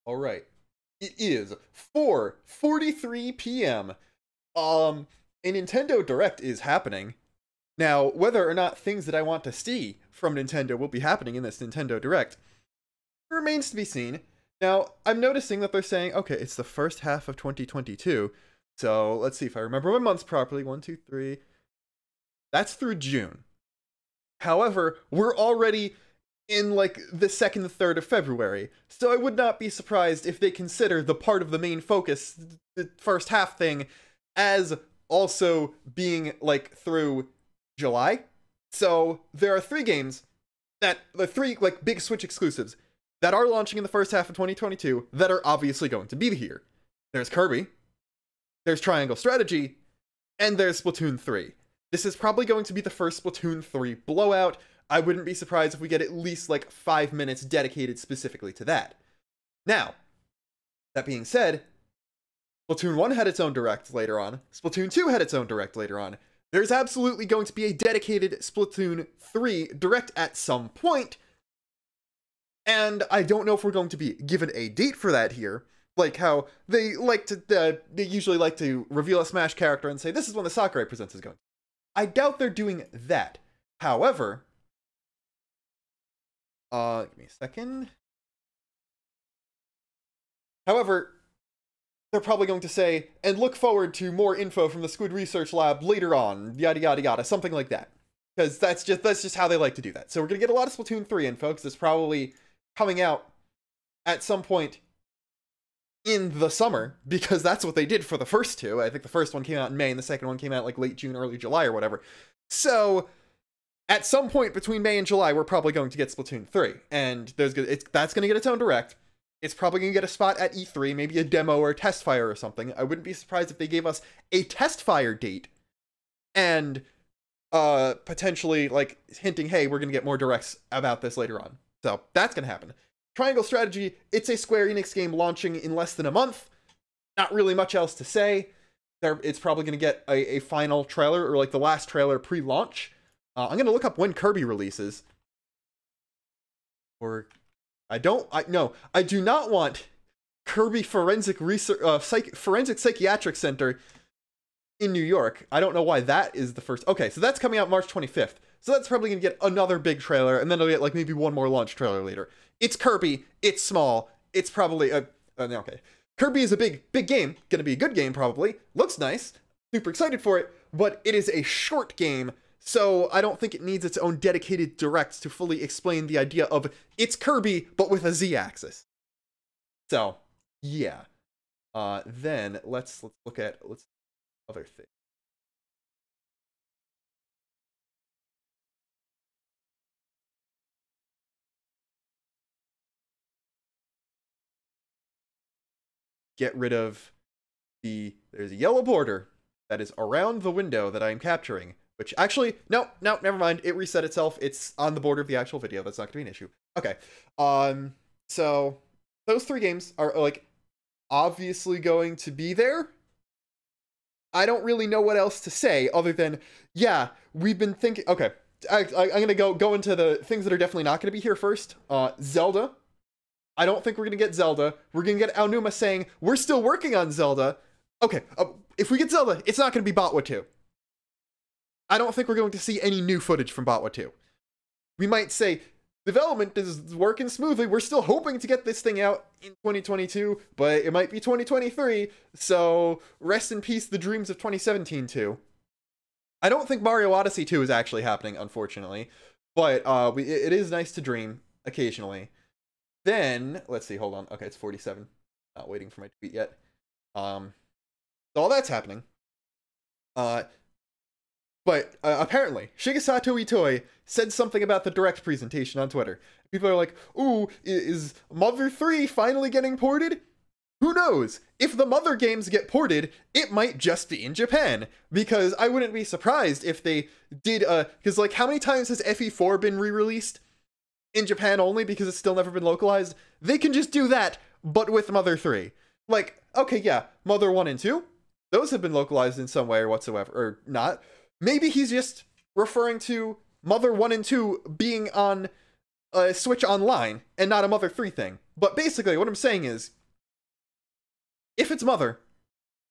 All right. It is 4:43 p.m. A Nintendo Direct is happening. Now, whether or not things that I want to see from Nintendo will be happening in this Nintendo Direct remains to be seen. Now, I'm noticing that they're saying, okay, it's the first half of 2022. So let's see if I remember my months properly. 1, 2, 3. That's through June. However, we're already in like the 2nd, 3rd of February. So I would not be surprised if they consider the part of the main focus, the first half thing, as also being like through July. So there are 3 games that, the 3 like big Switch exclusives that are launching in the first half of 2022 that are obviously going to be here. There's Kirby, there's Triangle Strategy, and there's Splatoon 3. This is probably going to be the first Splatoon 3 blowout. I wouldn't be surprised if we get at least like 5 minutes dedicated specifically to that. Now, that being said, Splatoon 1 had its own Direct later on. Splatoon 2 had its own Direct later on. There's absolutely going to be a dedicated Splatoon 3 Direct at some point. And I don't know if we're going to be given a date for that here. Like how they usually like to reveal a Smash character and say, this is when the Sakurai Presents is going. I doubt they're doing that. However, give me a second. However, they're probably going to say, and look forward to more info from the Squid Research Lab later on, yada yada yada, something like that. Because that's just how they like to do that. So we're going to get a lot of Splatoon 3 info, because it's probably coming out at some point in the summer, because that's what they did for the first 2. I think the first one came out in May, and the second one came out like late June, early July, or whatever. So at some point between May and July, we're probably going to get Splatoon 3, and that's going to get its own Direct. It's probably going to get a spot at E3, maybe a demo or a test fire or something. I wouldn't be surprised if they gave us a test fire date, and potentially like hinting, hey, we're going to get more Directs about this later on. So that's going to happen. Triangle Strategy, it's a Square Enix game launching in less than a month. Not really much else to say. It's probably going to get a final trailer, or like the last trailer pre-launch. I'm going to look up when Kirby releases. Or, I do not want Kirby Forensic Psychiatric Center in New York. I don't know why that is the first. Okay, so that's coming out March 25th. So that's probably going to get another big trailer, and then it'll get like maybe one more launch trailer later. It's Kirby, it's small, it's probably, okay. Kirby is a big game, gonna be a good game probably, looks nice, super excited for it, but it is a short game, so I don't think it needs its own dedicated Direct to fully explain the idea of it's Kirby, but with a Z-axis. So, yeah. Then, let's look at, other things. Get rid of there's a yellow border that is around the window that I'm capturing, which actually, no, never mind. It reset itself. It's on the border of the actual video. That's not going to be an issue. Okay. So those 3 games are like obviously going to be there. I don't really know what else to say other than, yeah, we've been thinking, okay. I'm going to go into the things that are definitely not going to be here first. Zelda. I don't think we're going to get Zelda. We're going to get Aonuma saying, we're still working on Zelda. Okay, if we get Zelda, it's not going to be Botwa 2. I don't think we're going to see any new footage from Botwa 2. We might say, development is working smoothly. We're still hoping to get this thing out in 2022, but it might be 2023. So rest in peace, the dreams of 2017 too. I don't think Mario Odyssey 2 is actually happening, unfortunately. But it is nice to dream occasionally. Then, let's see, hold on. Okay, it's 47. Not waiting for my tweet yet. So all that's happening. But apparently, Shigesato Itoi said something about the Direct presentation on Twitter. People are like, ooh, is Mother 3 finally getting ported? Who knows? If the Mother games get ported, it might just be in Japan. Because I wouldn't be surprised if they did, because like, how many times has FE4 been re-released? In Japan only because it's still never been localized. They can just do that, but with Mother 3. Like, okay, yeah, Mother 1 and 2, those have been localized in some way or whatsoever, or not. Maybe he's just referring to Mother 1 and 2 being on Switch Online and not a Mother 3 thing. But basically, what I'm saying is, if it's Mother,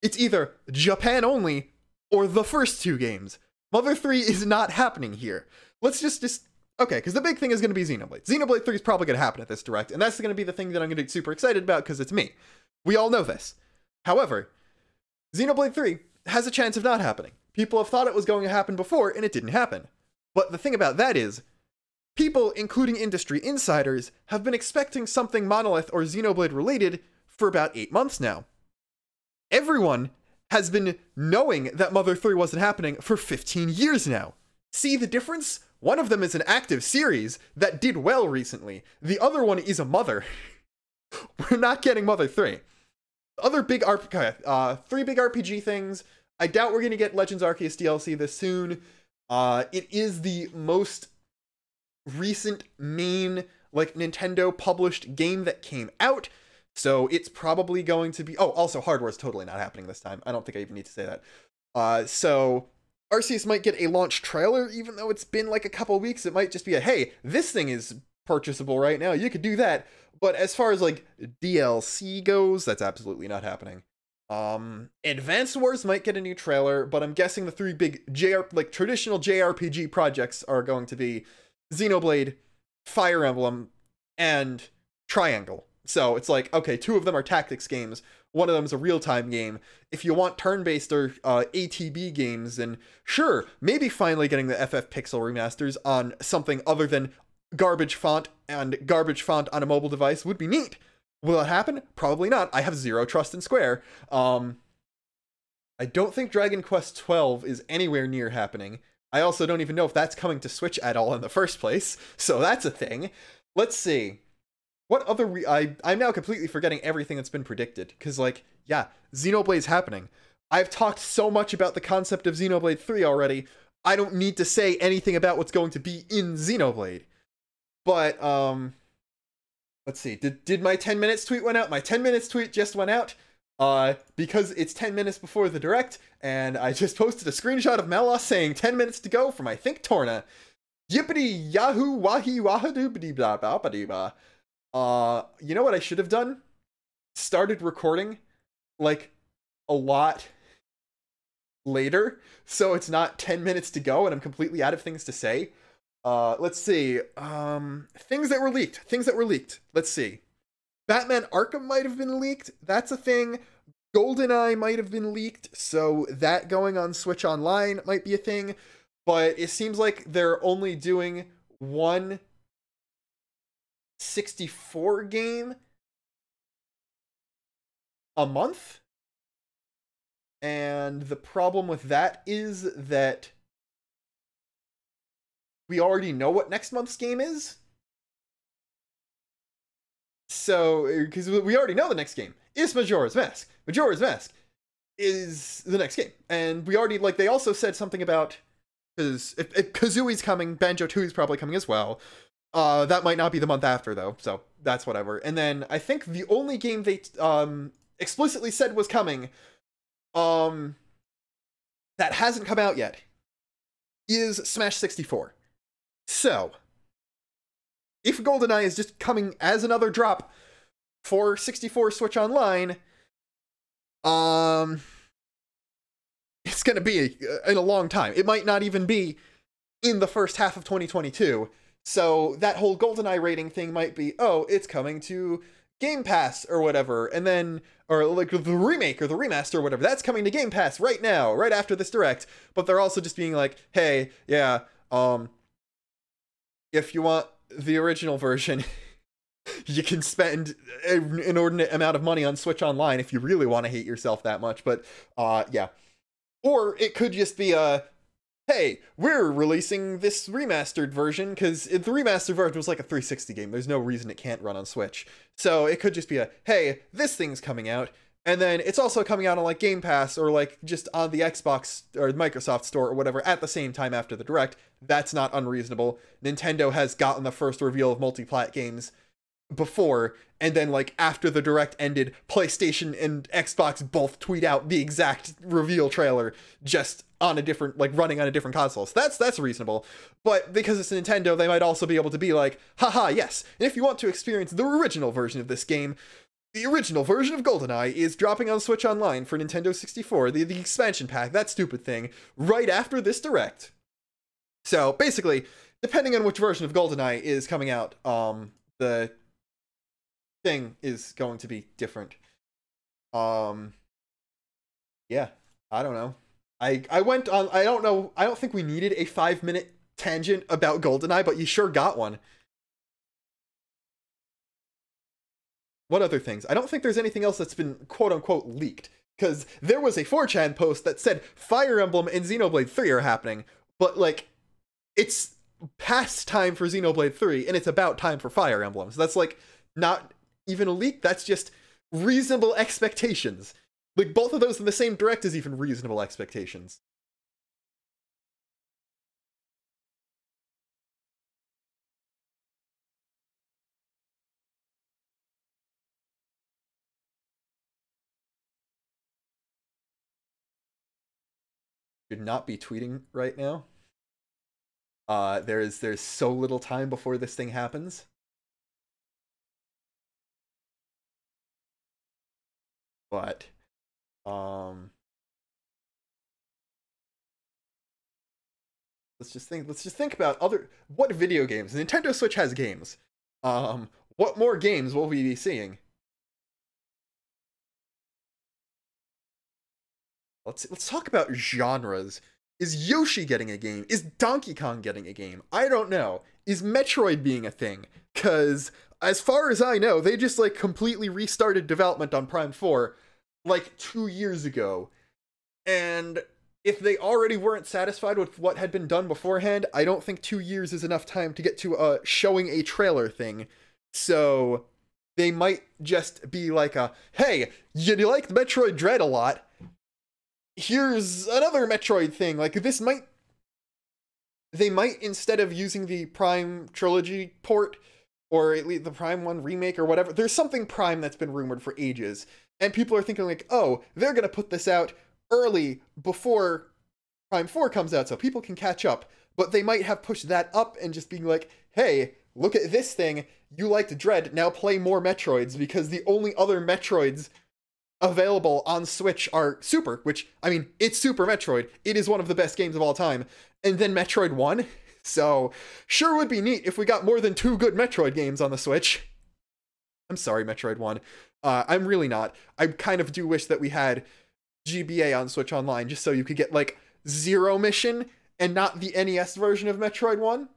it's either Japan only or the first two games. Mother 3 is not happening here. Let's just okay, because the big thing is going to be Xenoblade. Xenoblade 3 is probably going to happen at this Direct, and that's going to be the thing that I'm going to get super excited about because it's me. We all know this. However, Xenoblade 3 has a chance of not happening. People have thought it was going to happen before, and it didn't happen. But the thing about that is, people, including industry insiders, have been expecting something Monolith or Xenoblade related for about 8 months now. Everyone has been knowing that Mother 3 wasn't happening for 15 years now. See the difference? One of them is an active series that did well recently. The other one is a Mother. We're not getting Mother 3. Other big three big RPG things. I doubt we're going to get Legends Arceus DLC this soon. It is the most recent main, like, Nintendo published game that came out. So it's probably going to be... Oh, also, hardware is totally not happening this time. I don't think I even need to say that. So Arceus might get a launch trailer, even though it's been like a couple weeks. It might just be a, hey, this thing is purchasable right now. You could do that. But as far as, like, DLC goes, that's absolutely not happening. Advance Wars might get a new trailer, but I'm guessing the three big traditional JRPG projects are going to be Xenoblade, Fire Emblem, and Triangle. So it's like, okay, 2 of them are tactics games, 1 of them is a real-time game. If you want turn-based or ATB games, then sure, maybe finally getting the FF Pixel remasters on something other than garbage font and garbage font on a mobile device would be neat. Will it happen? Probably not. I have zero trust in Square. I don't think Dragon Quest XII is anywhere near happening. I also don't even know if that's coming to Switch at all in the first place, so that's a thing. Let's see. What other I'm now completely forgetting everything that's been predicted, because, like, yeah, Xenoblade's happening. I've talked so much about the concept of Xenoblade 3 already, I don't need to say anything about what's going to be in Xenoblade. But, let's see, did my 10 minutes tweet went out? My 10 minutes tweet just went out, because it's 10 minutes before the Direct, and I just posted a screenshot of Melos saying 10 minutes to go from, I think, Torna. Yippity yahoo wahi wahadoobity blah blah blah blah. You know what I should have done? Started recording, like, a lot later, so it's not 10 minutes to go and I'm completely out of things to say. Let's see. Things that were leaked. Let's see. Batman Arkham might have been leaked. That's a thing. GoldenEye might have been leaked, so that going on Switch Online might be a thing. But it seems like they're only doing one 64 game a month. And the problem with that is that we already know what next month's game is. So, because we already know the next game is Majora's Mask. Majora's Mask is the next game. And we already, like, they also said something about, because if Kazooie's coming, Banjo-Tooie's probably coming as well. That might not be the month after, though, so that's whatever. And then I think the only game they explicitly said was coming that hasn't come out yet is Smash 64. So, if GoldenEye is just coming as another drop for 64 Switch Online, it's gonna be in a long time. It might not even be in the first half of 2022. So that whole GoldenEye rating thing might be, oh, it's coming to Game Pass or whatever, and then, or like the remake or the remaster or whatever, that's coming to Game Pass right now, right after this Direct. But they're also just being like, hey, yeah, if you want the original version, you can spend an inordinate amount of money on Switch Online if you really want to hate yourself that much. But yeah. Or it could just be hey, we're releasing this remastered version, because the remastered version was like a 360 game. There's no reason it can't run on Switch. So it could just be hey, this thing's coming out, and then it's also coming out on, like, Game Pass, or, like, just on the Xbox or Microsoft Store or whatever at the same time after the Direct. That's not unreasonable. Nintendo has gotten the first reveal of multi-plat games before, and then, like, after the Direct ended, PlayStation and Xbox both tweet out the exact reveal trailer just on a different, like, running on a different console. So that's reasonable. But because it's Nintendo, they might also be able to be like, haha, yes, and if you want to experience the original version of this game, the original version of GoldenEye is dropping on Switch Online for Nintendo 64, the expansion pack, that stupid thing, right after this Direct. So, basically, depending on which version of GoldenEye is coming out, the thing is going to be different. Yeah, I don't know. I went on, I don't think we needed a 5-minute tangent about GoldenEye, but you sure got one. What other things? I don't think there's anything else that's been quote-unquote leaked, because there was a 4chan post that said Fire Emblem and Xenoblade 3 are happening, but, like, it's past time for Xenoblade 3, and it's about time for Fire Emblem. So that's, like, not even a leak, that's just reasonable expectations. Like, both of those in the same Direct is even reasonable expectations. Should not be tweeting right now. There's so little time before this thing happens. But, let's just think about what video games. Nintendo Switch has games. What more games will we be seeing? Let's talk about genres. Is Yoshi getting a game? Is Donkey Kong getting a game? I don't know. Is Metroid being a thing? Cause as far as I know, they just, like, completely restarted development on Prime 4 like 2 years ago. And if they already weren't satisfied with what had been done beforehand, I don't think 2 years is enough time to get to showing a trailer thing. So they might just be like hey, you liked Metroid Dread a lot, here's another Metroid thing. Like, they might, instead of using the Prime Trilogy port, or at least the Prime 1 remake or whatever, there's something Prime that's been rumored for ages, and people are thinking like, oh, they're gonna put this out early before Prime 4 comes out so people can catch up, but they might have pushed that up and just being like, hey, look at this thing, you liked Dread, now play more Metroids, because the only other Metroids available on Switch are Super, which, I mean, it's Super Metroid. It is one of the best games of all time. And then Metroid 1. So, sure would be neat if we got more than 2 good Metroid games on the Switch. I'm sorry, Metroid 1. I'm really not. I kind of do wish that we had GBA on Switch Online, just so you could get, like, Zero Mission and not the NES version of Metroid 1.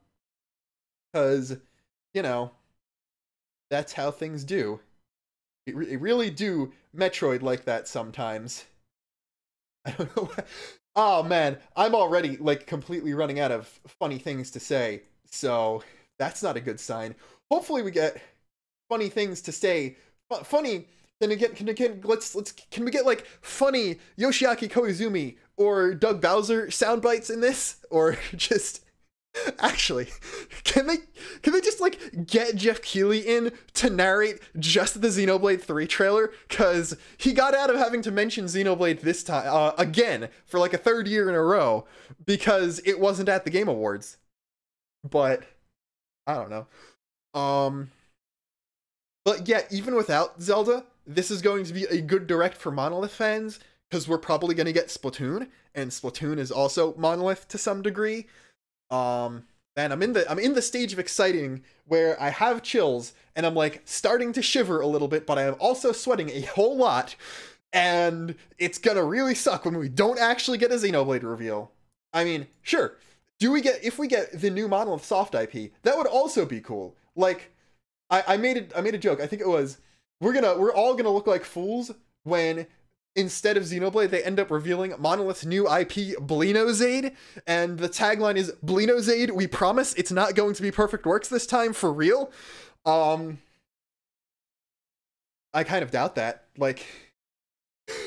Because, you know, that's how things do. It really do Metroid like that sometimes. I don't know. Oh man, I'm already, like, completely running out of funny things to say, so that's not a good sign. Hopefully we get funny things to say. Funny, then again, can we get, like, funny Yoshiaki Koizumi or Doug Bowser sound bites in this, or just actually, can they just, like, get Jeff Keighley in to narrate just the Xenoblade 3 trailer? Because he got out of having to mention Xenoblade this time, again, for, like, a 3rd year in a row, because it wasn't at the Game Awards. But, I don't know. But yeah, even without Zelda, this is going to be a good Direct for Monolith fans, because we're probably going to get Splatoon, and Splatoon is also Monolith to some degree. Man, I'm in the stage of exciting where I have chills and I'm, like, starting to shiver a little bit, but I am also sweating a whole lot, and it's gonna really suck when we don't actually get a Xenoblade reveal. I mean, sure, if we get the new Monolith soft IP, that would also be cool. Like, I made a joke. I think it was, we're all gonna look like fools when, instead of Xenoblade, they end up revealing Monolith's new IP, Blinozade, and the tagline is, Blinozade, we promise it's not going to be Perfect Works this time, for real. I kind of doubt that. Like,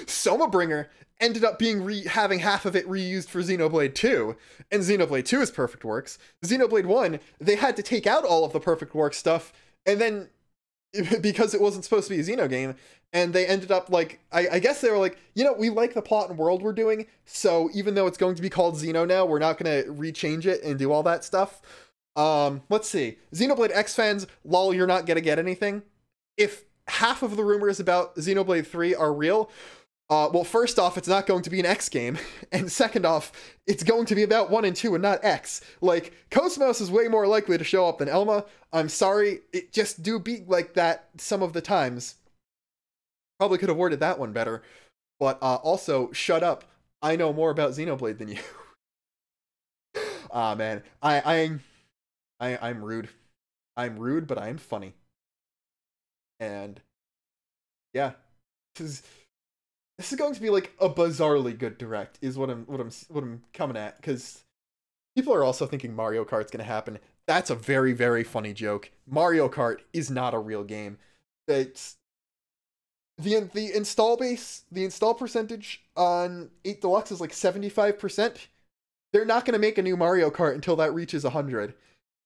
Somabringer ended up having half of it reused for Xenoblade 2, and Xenoblade 2 is Perfect Works. Xenoblade 1, they had to take out all of the Perfect Works stuff, and then because it wasn't supposed to be a Xeno game, and they ended up like, I guess they were like, you know, we like the plot and world we're doing, so even though it's going to be called Xeno now, we're not going to rechange it and do all that stuff. Let's see. Xenoblade X fans, lol, you're not going to get anything. If half of the rumors about Xenoblade 3 are real, well, first off, it's not going to be an X game, and second off, it's going to be about 1 and 2 and not X. Like, Cosmos is way more likely to show up than Elma. I'm sorry, it just do be like that some of the times. Probably could have worded that one better. But also, shut up. I know more about Xenoblade than you. Ah, man. I'm rude. I'm rude, but I am funny. And yeah, this is going to be like a bizarrely good direct, is what I'm coming at, because people are also thinking Mario Kart's gonna happen. That's a very, very funny joke. Mario Kart is not a real game. It's the install base, the install percentage on 8 Deluxe is like 75%. They're not gonna make a new Mario Kart until that reaches 100.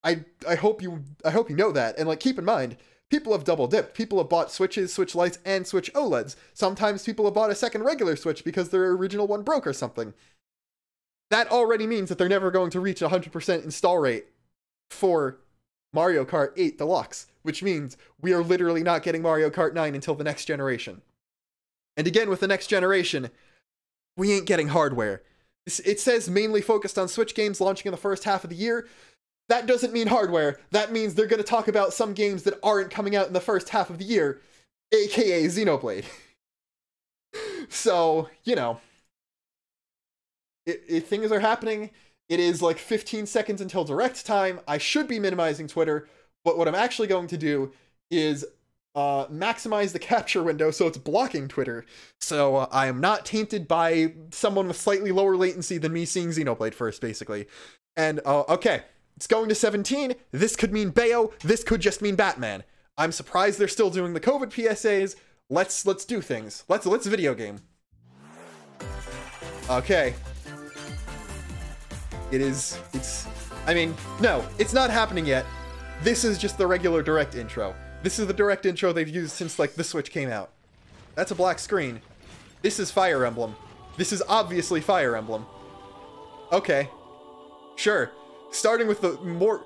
I hope you know that, and like keep in mind, people have double dipped. People have bought Switches, Switch Lites, and Switch OLEDs. Sometimes people have bought a second regular Switch because their original one broke or something. That already means that they're never going to reach 100% install rate for Mario Kart 8 Deluxe, which means we are literally not getting Mario Kart 9 until the next generation. And again, with the next generation, we ain't getting hardware. It says mainly focused on Switch games launching in the first half of the year. That doesn't mean hardware. That means they're going to talk about some games that aren't coming out in the first half of the year, aka Xenoblade. So, you know, things are happening. It is like 15 seconds until direct time. I should be minimizing Twitter, but what I'm actually going to do is maximize the capture window so it's blocking Twitter. So I am not tainted by someone with slightly lower latency than me seeing Xenoblade first, basically. And, okay. It's going to 17. This could mean Bayo. This could just mean Batman. I'm surprised they're still doing the COVID PSAs. Let's do things. Let's video game. Okay. I mean, no, it's not happening yet. This is just the regular direct intro. This is the direct intro they've used since like the Switch came out. That's a black screen. This is Fire Emblem. This is obviously Fire Emblem. Okay. Sure. Starting with the more...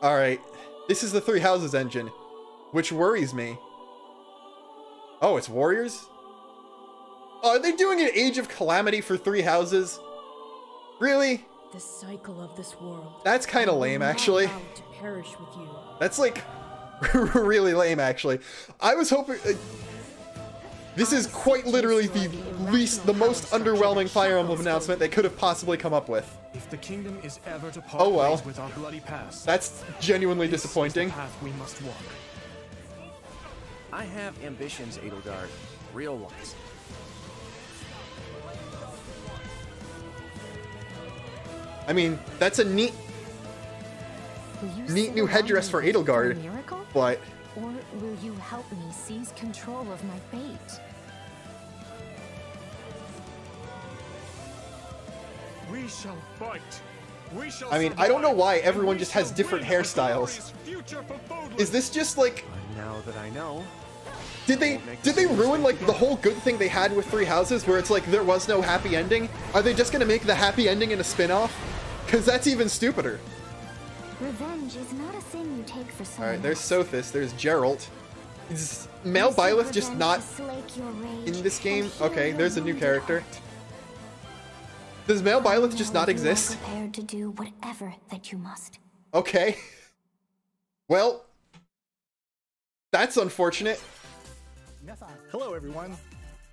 Alright. This is the Three Houses engine, which worries me. Oh, it's Warriors? Oh, are they doing an Age of Calamity for Three Houses? Really? The cycle of this world. That's kind of lame, actually. To perish with you. That's like really lame, actually. I was hoping... this is quite literally the most underwhelming Fire Emblem announcement they could have possibly come up with. If the kingdom is ever to part ways with our bloody past, that's genuinely disappointing. This is the path we must walk. I have ambitions, Edelgard. Real ones. I mean, that's a neat new headdress for Edelgard, but... Or will you help me seize control of my fate? We shall fight. We shall I mean, I don't know why everyone just has different hairstyles. Is this just like... Now that I know... Did they ruin like the whole good thing they had with Three Houses where it's like there was no happy ending? Are they just gonna make the happy ending in a spin-off? Because that's even stupider. Revenge is not a thing you take for someone. Alright, there's Sothis, there's Geralt. Is Mel Byleth just not in this game? Okay, there's a new character. Does Mel Byleth just not exist? Prepared to do whatever that you must. Okay. Well, that's unfortunate. Hello everyone,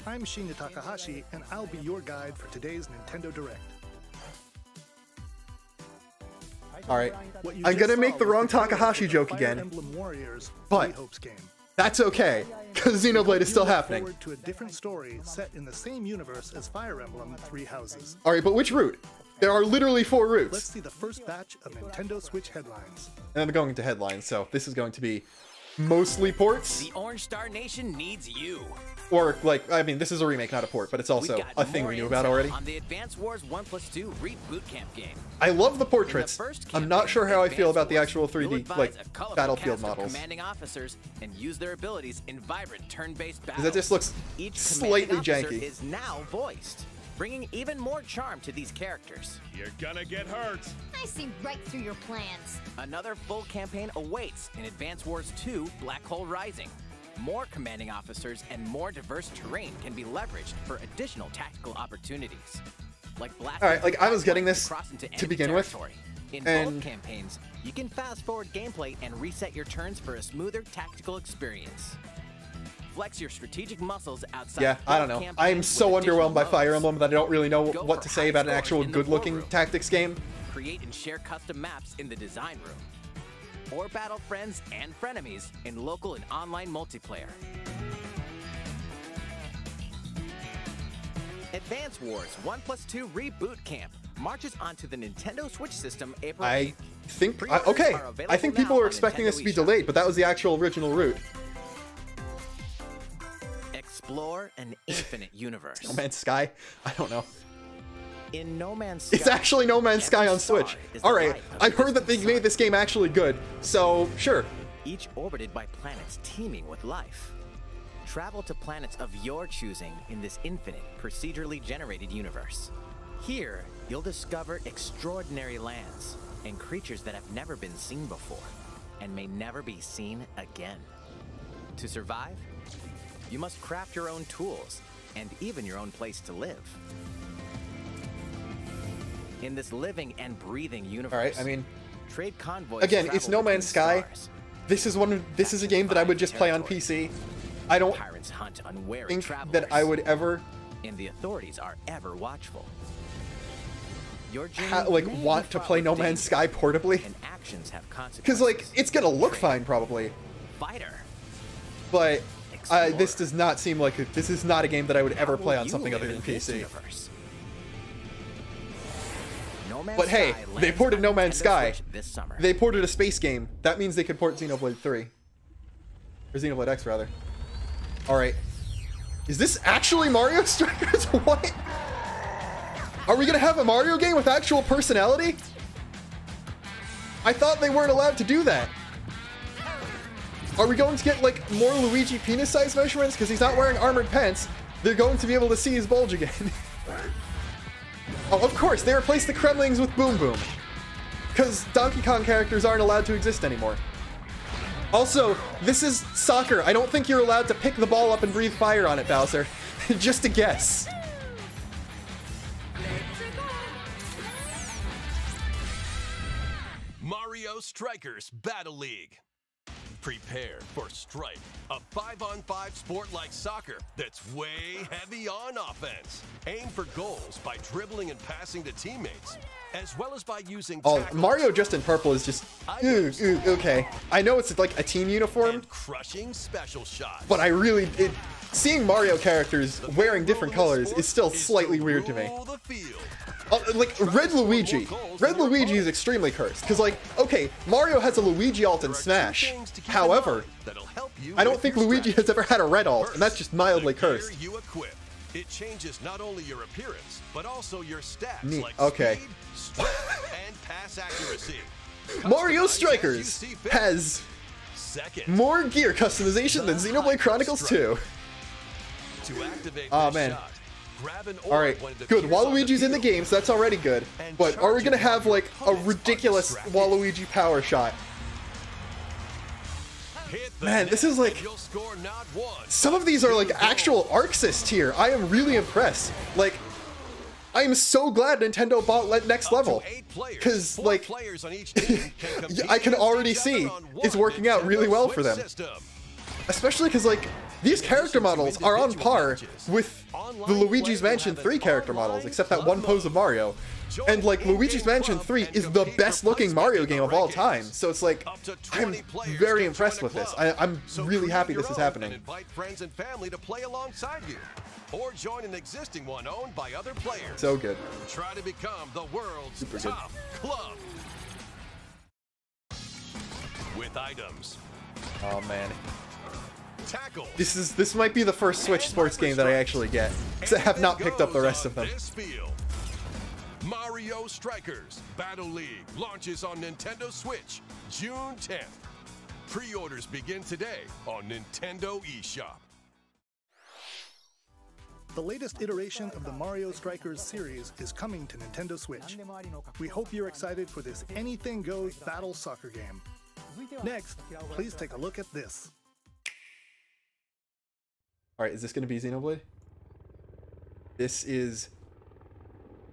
I'm Shinya Takahashi and I'll be your guide for today's Nintendo Direct. Alright, I'm gonna make the wrong Takahashi joke again, but that's okay, because Xenoblade is still happening. Forward to a different story set in the same universe as Fire Emblem Three Houses. Alright, but which route? There are literally 4 routes. Let's see the first batch of Nintendo Switch headlines. And I'm going into headlines, so this is going to be mostly ports. The Orange Star Nation needs you. Or, like, I mean, this is a remake, not a port, but it's also a thing we knew about already. On the Advance Wars 1+2 Reboot Camp game. I love the portraits. I'm not sure how I feel about the actual 3D, like, battlefield models. Commanding officers and use their abilities in vibrant turn-based battles. Because that just looks slightly janky. Is now voiced, bringing even more charm to these characters. You're gonna get hurt. I see right through your plans. Another full campaign awaits in Advance Wars 2 Black Hole Rising. More commanding officers and more diverse terrain can be leveraged for additional tactical opportunities. Like blasting. Alright, like I was getting this to begin with. In both campaigns, you can fast forward gameplay and reset your turns for a smoother tactical experience. Flex your strategic muscles outside. Yeah, I don't know. I'm so underwhelmed by Fire Emblem that I don't really know what to say about an actual good-looking tactics game. Create and share custom maps in the design room. Or battle friends and frenemies in local and online multiplayer. Advance Wars 1+2 Reboot Camp marches onto the Nintendo Switch system April 8th. I think people were expecting this to be delayed, but that was the actual original route. Explore an infinite universe. No Man's Sky? I don't know. In No Man's Sky, it's actually No Man's Sky on Switch. Alright, I've heard that they made this game actually good, so sure. Each orbited by planets teeming with life. Travel to planets of your choosing in this infinite, procedurally generated universe. Here, you'll discover extraordinary lands and creatures that have never been seen before and may never be seen again. To survive, you must craft your own tools and even your own place to live. In this living and breathing universe, alright, I mean, trade convoys again, it's No Man's Sky. This is a game that I would just play on PC. I don't think that I would ever, and the authorities are ever watchful. Want to play No Man's Sky portably. Because, like, it's gonna look fine, probably. But this does not seem like this is not a game that I would ever play on something other than PC. But hey, they ported No Man's Sky. They ported a space game. That means they could port Xenoblade 3. Or Xenoblade X, rather. Alright. Is this actually Mario Strikers? What? Are we gonna have a Mario game with actual personality? I thought they weren't allowed to do that. Are we going to get, like, more Luigi penis size measurements? Because he's not wearing armored pants. They're going to be able to see his bulge again. Oh, of course, they replaced the Kremlings with Boom Boom. Because Donkey Kong characters aren't allowed to exist anymore. Also, this is soccer. I don't think you're allowed to pick the ball up and breathe fire on it, Bowser. Just a guess. Mario Strikers Battle League. Prepare for Strike, a 5-on-5 sport like soccer that's way heavy on offense. Aim for goals by dribbling and passing to teammates, as well as by using Mario just in purple is just okay. I know it's like a team uniform, and crushing special shots. But I really seeing Mario characters wearing different colors is still slightly weird to me. Like Red Luigi. Red Luigi is extremely cursed because, like, okay, Mario has a Luigi alt in Smash. However, I don't think Luigi has ever had a red alt, and that's just mildly cursed. It changes not only your appearance, but also your stats like okay. speed, strength, and pass accuracy. Mario Strikers has more gear customization than Xenoblade Chronicles 2. Oh man. Alright, good. Waluigi's in the game, so that's already good. But are we gonna have, like, a ridiculous Waluigi power shot? Man, this is like... Some of these are, like, actual Arxis tier. I am really impressed. Like, I am so glad Nintendo bought Next Level. Because, like, I can already see it's working out really well for them. Especially because, like, these character models are on par with the Luigi's Mansion 3 character models, except that one pose of Mario. And, like, Luigi's Mansion 3 is the best looking Mario game of all time. So it's like, I'm very impressed with this. I'm really happy this is happening. Invite friends and family to play alongside you, or join an existing one owned by other players. So good. Try to become the world's top club. With items, Oh man. Tackle. This might be the first Switch sports game that I actually get, because I have not picked up the rest of them. Mario Strikers Battle League launches on Nintendo Switch June 10th. Pre-orders begin today on Nintendo eShop. The latest iteration of the Mario Strikers series is coming to Nintendo Switch. We hope you're excited for this anything goes battle soccer game. Next, please take a look at this. Alright, is this going to be Xenoblade? This is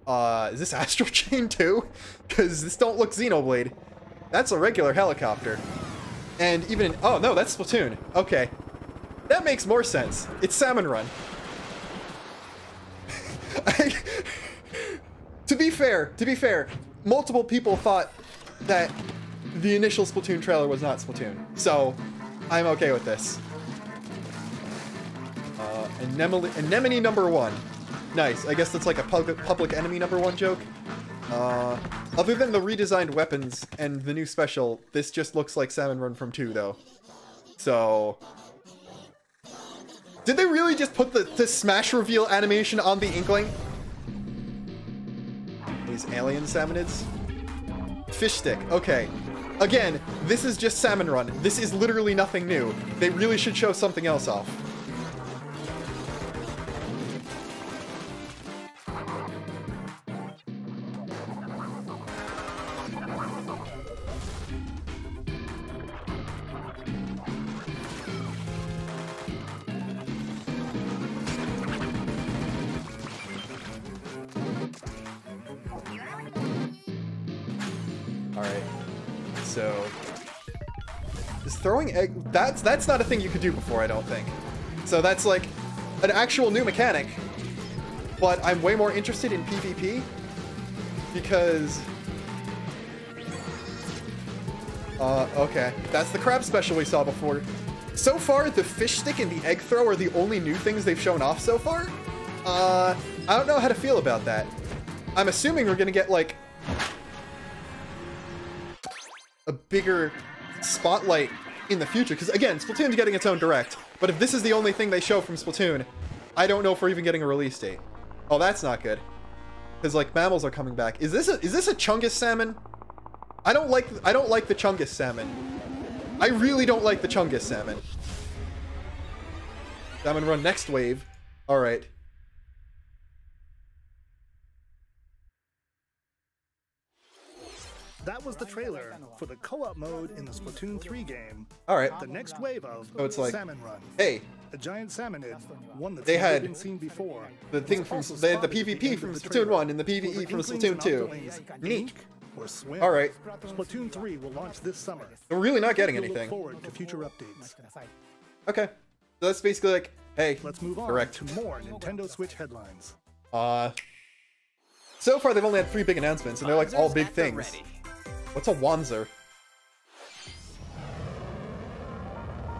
this Astral Chain too? Because this don't look Xenoblade. That's a regular helicopter. And even in, oh no, that's Splatoon. Okay. That makes more sense. It's Salmon Run. To be fair, multiple people thought that the initial Splatoon trailer was not Splatoon. So, I'm okay with this. Anemone number 1. Nice. I guess that's like a public enemy number 1 joke. Other than the redesigned weapons and the new special, this just looks like Salmon Run from 2, though. So... Did they really just put the smash reveal animation on the Inkling? These alien salmonids? Fish stick. Okay. Again, this is just Salmon Run. This is literally nothing new. They really should show something else off. Alright, so is throwing egg, that's not a thing you could do before, I don't think. So that's like an actual new mechanic, but I'm way more interested in PvP because okay, that's the crab special we saw before. So far, the fish stick and the egg throw are the only new things they've shown off so far. I don't know how to feel about that. I'm assuming we're gonna get like a bigger spotlight in the future, because again, Splatoon's getting its own direct, but if this is the only thing they show from Splatoon, I don't know if we're even getting a release date. Oh, that's not good, because like mammals are coming back. Is this a Chungus salmon? I don't like the Chungus salmon. I really don't like the Chungus salmon. Salmon Run next wave. All right. That was the trailer for the co-op mode in the Splatoon 3 game. All right. The next wave of So it's like, Salmon Run. Hey, A giant salmonid, one that's they never had been seen before. the thing from they had the PvP from Splatoon 1 and the PvE from Splatoon 2. Neat. Or swim. All right. Splatoon 3 will launch this summer. We're really not getting We'll look anything. forward to future updates. Okay. So that's basically like, hey, Let's move on direct. to more Nintendo Switch headlines. So far they've only had 3 big announcements, and they're like all big things. What's a Wanzer?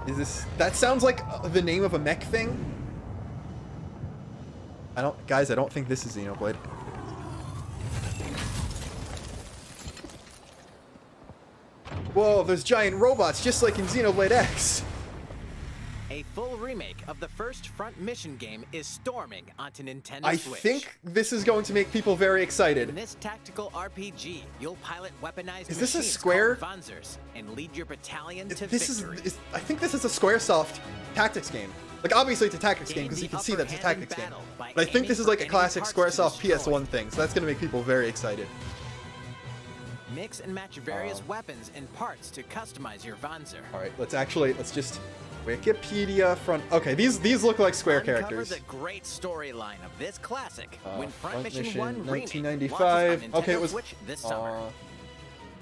Is this... That sounds like the name of a mech thing? Guys, I don't think this is Xenoblade. Whoa, there's giant robots just like in Xenoblade X. A full remake of the first Front Mission game is storming onto Nintendo I Switch. think this is going to make people very In excited. this tactical RPG, you'll pilot weaponized Is this a machines Square? called Wanzers and lead your battalion to This victory. I think this is a Squaresoft tactics game. Like, obviously it's a tactics game Gain because the you can see upper that it's a hand in tactics game. battle by But I think aiming this is for like a enemy classic parts to Squaresoft destroy. PS1 thing, so that's going to make people very excited. Mix and match various weapons and parts to customize your Wanzer. Alright, let's just... Wikipedia front... Okay, these look like Square Uncover characters. the great storyline of this classic when Front Mission Mission 1 remake 1995. launches on Okay, it Nintendo was... Switch this summer.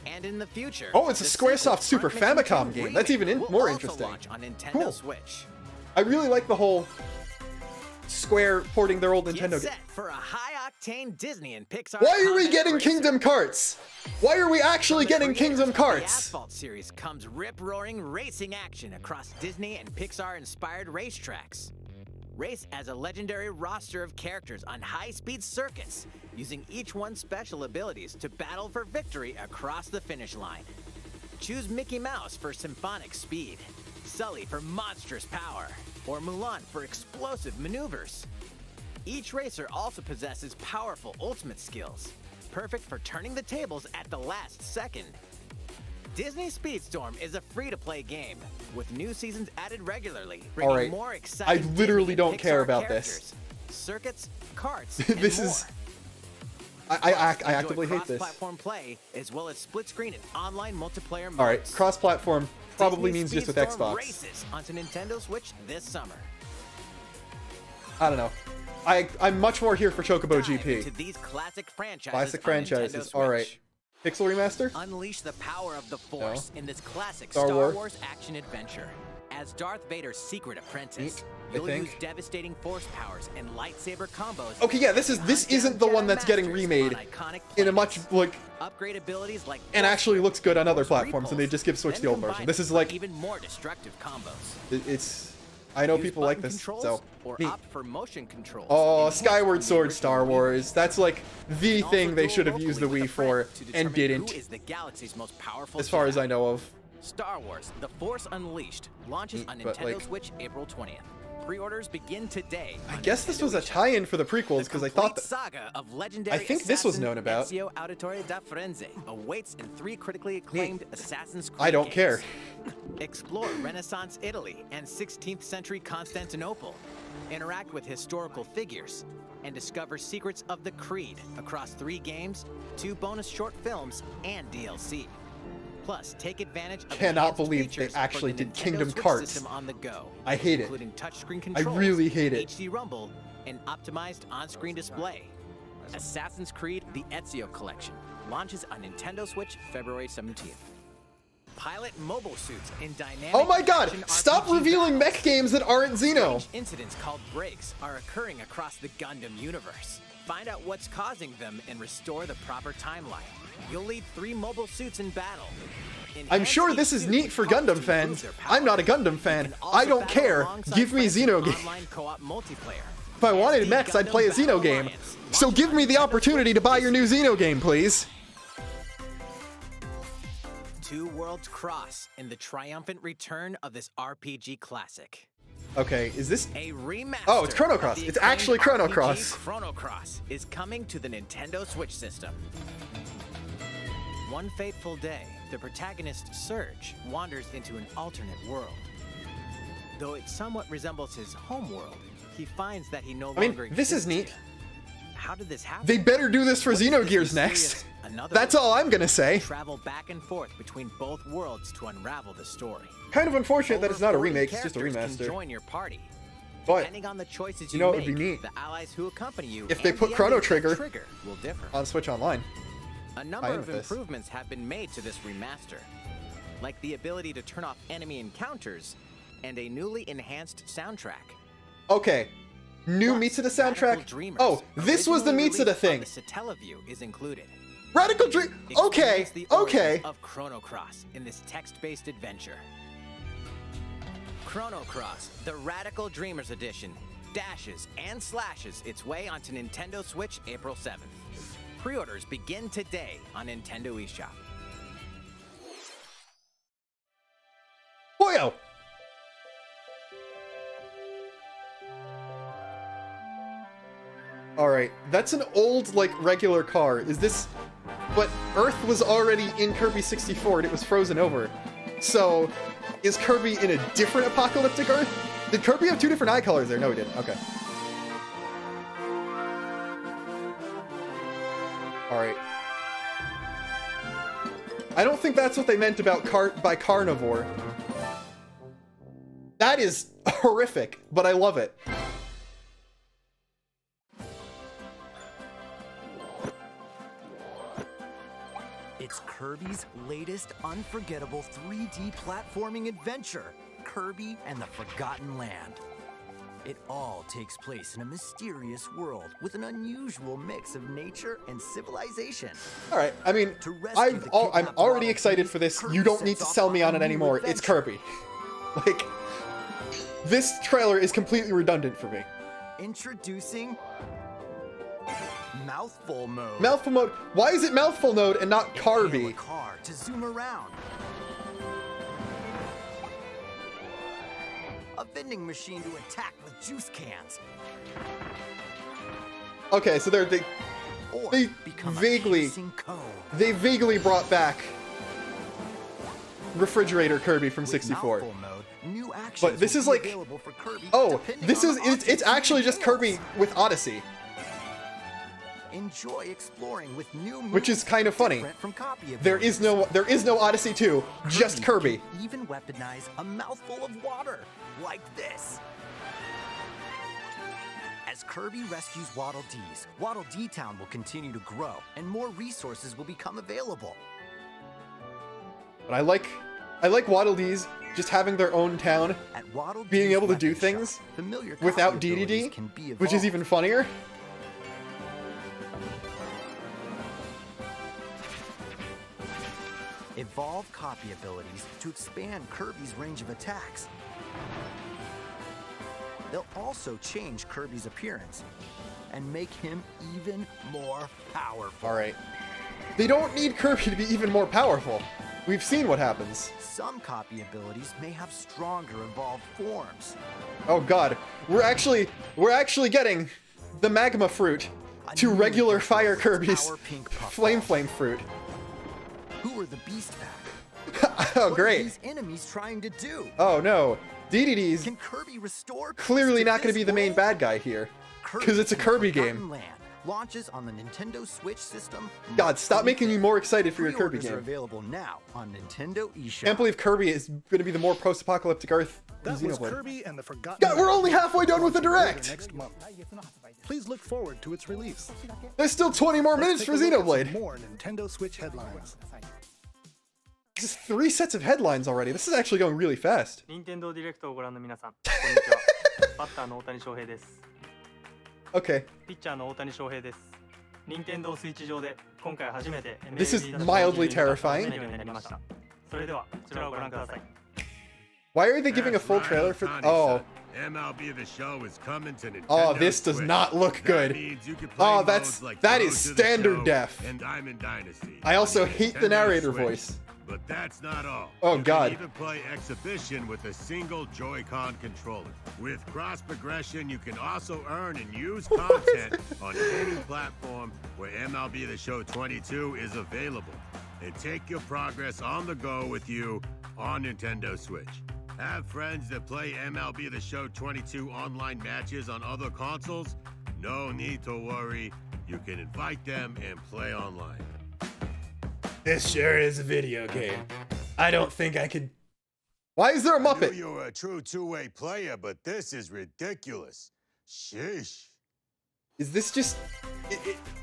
And in the future, Oh, it's a the Squaresoft sequel, Super Front Mission Famicom 2 game. That's even Remake will more also interesting. launch on Nintendo Cool. Switch. I really like the whole Square porting their old Get Nintendo game. set for a high-octane Disney and Pixar. Why are we combat getting racer. Kingdom Hearts? Why are we actually From the getting creators Kingdom of the Hearts? Asphalt series comes rip-roaring racing action across Disney and Pixar-inspired racetracks. Race as a legendary roster of characters on high-speed circuits, using each one's special abilities to battle for victory across the finish line. Choose Mickey Mouse for symphonic speed, Sully for monstrous power, or Mulan for explosive maneuvers. Each racer also possesses powerful ultimate skills, perfect for turning the tables at the last second. Disney Speedstorm is a free-to-play game, with new seasons added regularly, bringing more exciting I literally don't Pixar care about characters, circuits, karts, this and is... more. I actively hate this. Cross-platform play, as well as split-screen and online multiplayer modes. Alright, cross-platform probably Disney means just with Speedstorm Xbox. races onto Nintendo Switch this summer. I don't know. I'm much more here for Chocobo GP. Into these classic franchises. Classic franchises. Alright. Pixel Remaster? Unleash the power of the Force in this classic Star Star Wars. Wars action adventure. As Darth Vader's secret apprentice, Neat, you'll use devastating force powers and lightsaber combos. Okay, yeah, this isn't the one that's getting remade in a much upgrade abilities like and actually looks good on other platforms, and they just give Switch the old version. This is like even more destructive combos. It's I know people like this, so or neat. opt for motion controls. Oh, Skyward Sword Star Wars. That's like the thing they should have used the Wii for and didn't. Who is the galaxy's most powerful as far as I know of. Star Wars: The Force Unleashed launches on Nintendo Switch April 20th. Pre-orders begin today. I guess this was a tie-in for the prequels because I thought that saga of legendary I think this was known about. Ezio Auditore da Firenze awaits in 3 critically acclaimed Assassin's Creed I don't games. care. Explore Renaissance Italy and 16th century Constantinople. Interact with historical figures and discover secrets of the Creed across 3 games, 2 bonus short films, and DLC. Plus, take advantage of cannot believe they actually did Kingdom Hearts on the go, I hate it. including touchscreen I controls, really hate it. HD Rumble, and optimized on-screen display. Assassin's Creed: The Ezio Collection launches on Nintendo Switch February 17th. Pilot mobile suits in dynamic. Oh my god! action Stop RPG revealing mech games that aren't Xeno! Strange incidents called breaks are occurring across the Gundam universe. Find out what's causing them and restore the proper timeline. You'll lead 3 mobile suits in battle. I'm sure this is neat for Gundam fans. I'm not a Gundam fan. I don't care. Give me Xeno game. If I wanted mechs, I'd play a Xeno game. So give me the opportunity to buy your new Xeno game, please. 2 worlds cross in the triumphant return of this RPG classic. Okay, is this a remaster? Oh, it's Chrono Cross. It's actually Chrono Cross. Chrono Cross is coming to the Nintendo Switch system. One fateful day, the protagonist Surge wanders into an alternate world. Though it somewhat resembles his home world, he finds that he no longer exists. This is neat. How did this happen? They better do this for Xenogears next. That's all I'm gonna say. Travel back and forth between both worlds to unravel the story. Kind of unfortunate that it's not a remake, it's just a remaster. Join your party. But depending on the choices you know, make, it would be neat the allies who accompany you if they put Chrono Trigger will differ. on Switch Online. A number of improvements have been made to this remaster, like the ability to turn off enemy encounters and a newly enhanced soundtrack. Okay, new Mitsuda soundtrack. Oh, this was the Mitsuda thing. Satellaview is included. Radical Dream. Okay, okay. Of Chrono Cross in this text-based adventure. Chrono Cross, the Radical Dreamers Edition, dashes and slashes its way onto Nintendo Switch April 7th. Pre-orders begin today on Nintendo eShop. Boyo! Alright, that's an old, like, regular car. Is this... But Earth was already in Kirby 64 and it was frozen over. So, is Kirby in a different apocalyptic Earth? Did Kirby have 2 different eye colors there? No, he didn't. Okay. Alright. I don't think that's what they meant about by carnivore. That is horrific, but I love it. It's Kirby's latest unforgettable 3D platforming adventure, Kirby and the Forgotten Land. It all takes place in a mysterious world with an unusual mix of nature and civilization. All right, I mean, I'm already excited for this. You don't need to sell me on it anymore. It's Kirby. Like, this trailer is completely redundant for me. Introducing Mouthful Mode. Mouthful Mode. Why is it Mouthful Mode and not Kirby? Car to zoom around. vending machine to attack with juice cans. Okay, so they vaguely brought back Refrigerator Kirby from 64. But this is like, oh, it's actually just Kirby with Odyssey. Enjoy exploring with new moves, which is kind of funny. There is no Odyssey 2, just Kirby. Can even weaponize a mouthful of water like this. As Kirby rescues Waddle Dees, Waddle Dee Town will continue to grow and more resources will become available. But I like Waddle Dees just having their own town, being able to do things without DDD, which is even funnier. Evolve copy abilities to expand Kirby's range of attacks. They'll also change Kirby's appearance and make him even more powerful. Alright. They don't need Kirby to be even more powerful. We've seen what happens. Some copy abilities may have stronger evolved forms. Oh god. We're actually getting the Magma Fruit to regular Fire Kirby's Flame Fruit. Who are the Beast Pack? Oh, great. What are these enemies trying to do? Oh no. DDD's Can Kirby restore clearly not going to be the main bad guy here. Because it's a Kirby game. Land launches on the Nintendo Switch system. God, stop making me more excited for your Kirby game. Are available now on Nintendo eShop. Can't believe Kirby is going to be the more post-apocalyptic Earth than That was Xenoblade. Kirby and the Forgotten God, we're only halfway done with the Direct! Next month. Please look forward to its release. There's still 20 more minutes for Xenoblade. More Nintendo Switch headlines. This is 3 sets of headlines already. This is actually going really fast. Okay. This is mildly terrifying. Why are they giving a full trailer for... Oh. MLB The Show is coming to Nintendo. Oh, this does not look good. Oh, that is standard def. And Diamond Dynasty. I also hate the narrator voice. But that's not all. Oh, you God. You can even play Exhibition with a single Joy-Con controller. With cross progression, you can also earn and use content on any platform where MLB The Show 22 is available. And take your progress on the go with you on Nintendo Switch. Have friends that play MLB The Show 22 online matches on other consoles? No need to worry. You can invite them and play online. This sure is a video game. I don't think I could... Why is there a Muppet? You're a true two-way player, but this is ridiculous. Sheesh. Is this just...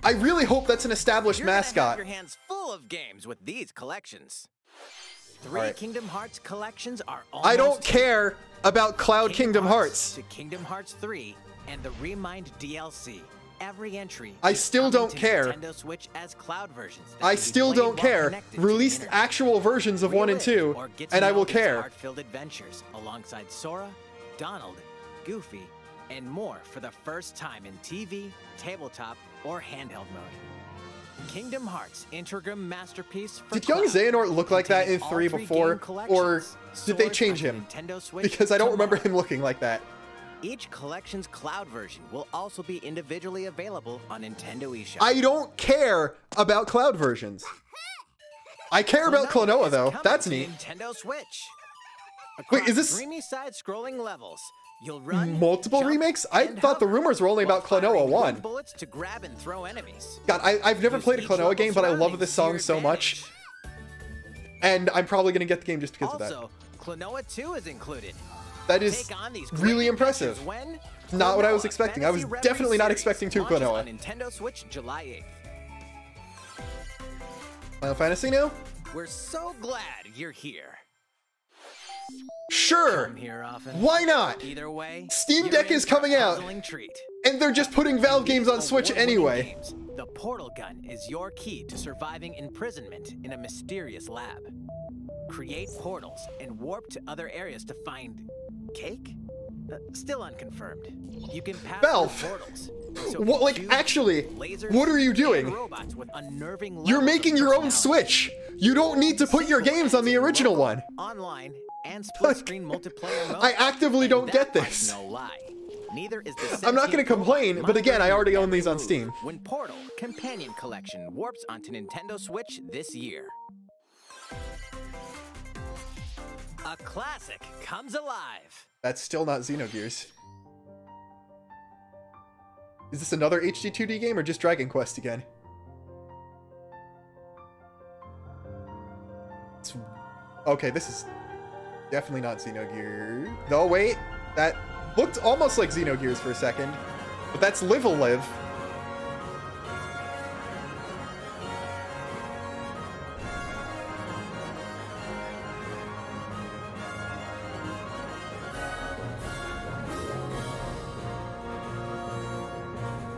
I really hope that's an established mascot. You're gonna have your hands full of games with these collections. 3 Kingdom Hearts collections are almost... I don't care about Cloud Kingdom Hearts. To Kingdom Hearts 3 and the Remind DLC. Every entry I still don't care. Nintendo Switch as cloud versions. I still don't care. Release actual versions of 1 and 2, and I will care. Heart-filled adventures alongside Sora, Donald, Goofy, and more for the first time in TV, tabletop, or handheld mode. Kingdom Hearts Integrum Masterpiece for Did young Xehanort look like that in 3 before, or did they change him? Because I don't remember him looking like that. Each collection's cloud version will also be individually available on Nintendo eShop. I don't care about cloud versions. I care about Klonoa though. That's neat. Nintendo Switch. Wait, is this dreamy side-scrolling levels? You'll run multiple remakes? I thought the rumors were only about Klonoa 1. Bullets to grab and throw enemies. God, I've never played a Klonoa game, but I love this song so much. And I'm probably gonna get the game just because of that. Also, Klonoa 2 is included. That is really impressive. Not what I was expecting. I was definitely not expecting 2 Klonoa. On Nintendo Switch July 8th. Final Fantasy now? We're so glad you're here. Sure. Come here often. Why not? Either way, Steam Deck is coming out. And they're just putting Valve games on Switch anyway. The portal gun is your key to surviving imprisonment in a mysterious lab. Create portals and warp to other areas to find cake? Still unconfirmed. You can pass Valve. Portals. So what, like, actually, what are you doing? You're making your own Switch. You don't need to put your games on the original one. Online and split-screen multiplayer mode. I actively don't get this. No lie. Neither is the I'm not going to complain, but again, I already own these on Steam. When Portal Companion Collection warps onto Nintendo Switch this year. A classic comes alive. That's still not Xenogears. Is this another HD 2D game or just Dragon Quest again? Okay, this is definitely not Xenogears. No, wait. That looked almost like Xenogears for a second. But that's Live a Live.